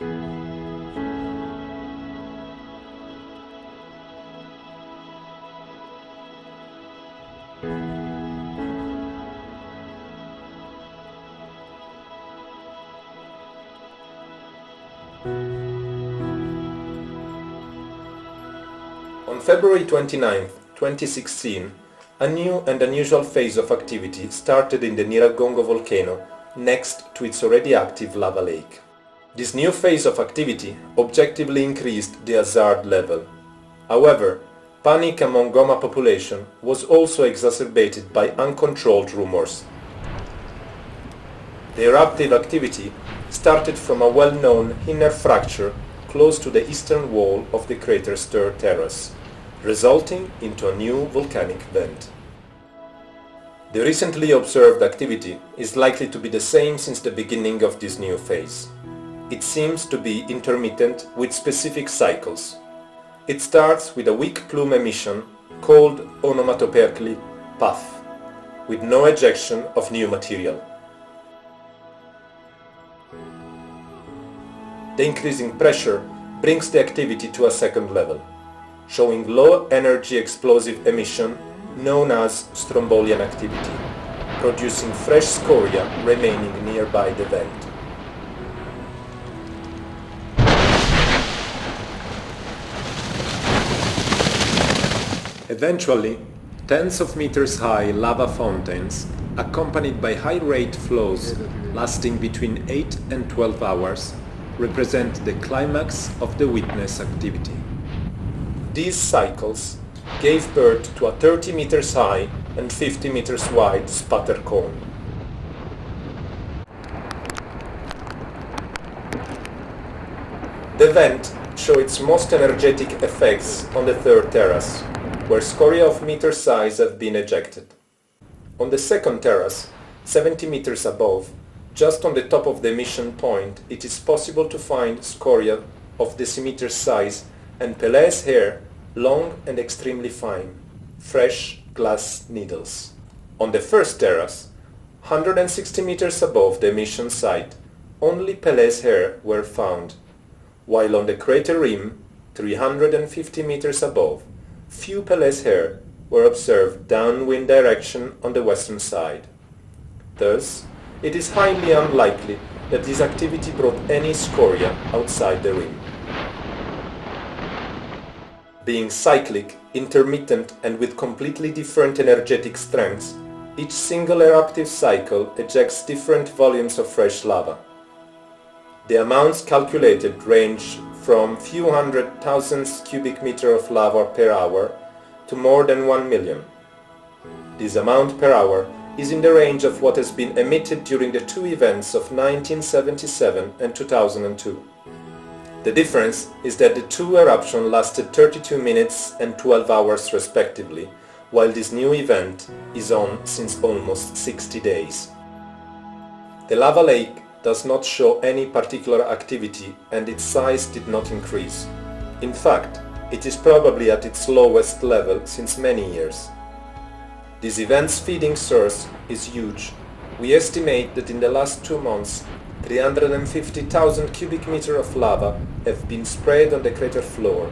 On February 29, 2016, a new and unusual phase of activity started in the Nyiragongo volcano next to its already active lava lake. This new phase of activity objectively increased the hazard level. However, panic among Goma population was also exacerbated by uncontrolled rumors. The eruptive activity started from a well-known inner fracture close to the eastern wall of the crater's third terrace, resulting into a new volcanic vent. The recently observed activity is likely to be the same since the beginning of this new phase. It seems to be intermittent with specific cycles. It starts with a weak plume emission called onomatopoeically puff, with no ejection of new material. The increasing pressure brings the activity to a second level, showing low-energy explosive emission known as strombolian activity, producing fresh scoria remaining nearby the vent. Eventually, tens of meters high lava fountains, accompanied by high-rate flows lasting between 8 and 12 hours, represent the climax of the witness activity. These cycles gave birth to a 30 meters high and 50 meters wide sputter cone. The vent showed its most energetic effects on the third terrace, where scoria of meter size have been ejected. On the second terrace, 70 meters above, just on the top of the emission point, it is possible to find scoria of decimeter size and Pellé's hair, long and extremely fine, fresh glass needles. On the first terrace, 160 meters above the emission site, only Pellé's hair were found, while on the crater rim, 350 meters above, few Pellé's hair were observed downwind direction on the western side. Thus, it is highly unlikely that this activity brought any scoria outside the rim. Being cyclic, intermittent and with completely different energetic strengths, each single eruptive cycle ejects different volumes of fresh lava. The amounts calculated range from few hundred thousands cubic meter of lava per hour to more than 1 million. This amount per hour is in the range of what has been emitted during the two events of 1977 and 2002. The difference is that the two eruptions lasted 32 minutes and 12 hours respectively, while this new event is on since almost 60 days. The lava lake does not show any particular activity and its size did not increase. In fact, it is probably at its lowest level since many years. This event's feeding source is huge. We estimate that in the last 2 months, 350,000 cubic meters of lava have been sprayed on the crater floor,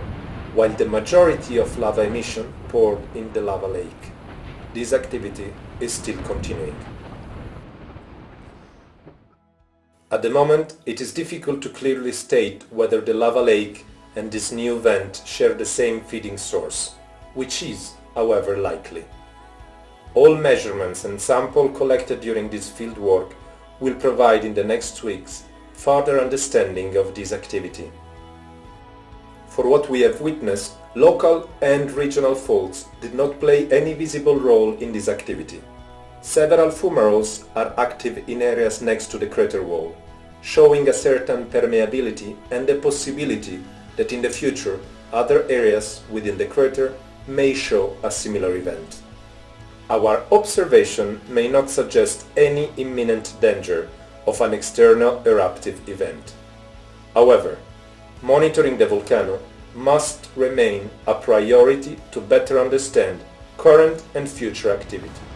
while the majority of lava emission poured in the lava lake. This activity is still continuing. At the moment, it is difficult to clearly state whether the lava lake and this new vent share the same feeding source, which is, however, likely. All measurements and samples collected during this fieldwork will provide in the next weeks further understanding of this activity. For what we have witnessed, local and regional faults did not play any visible role in this activity. Several fumaroles are active in areas next to the crater wall, showing a certain permeability and the possibility that in the future other areas within the crater may show a similar event. Our observation may not suggest any imminent danger of an external eruptive event. However, monitoring the volcano must remain a priority to better understand current and future activity.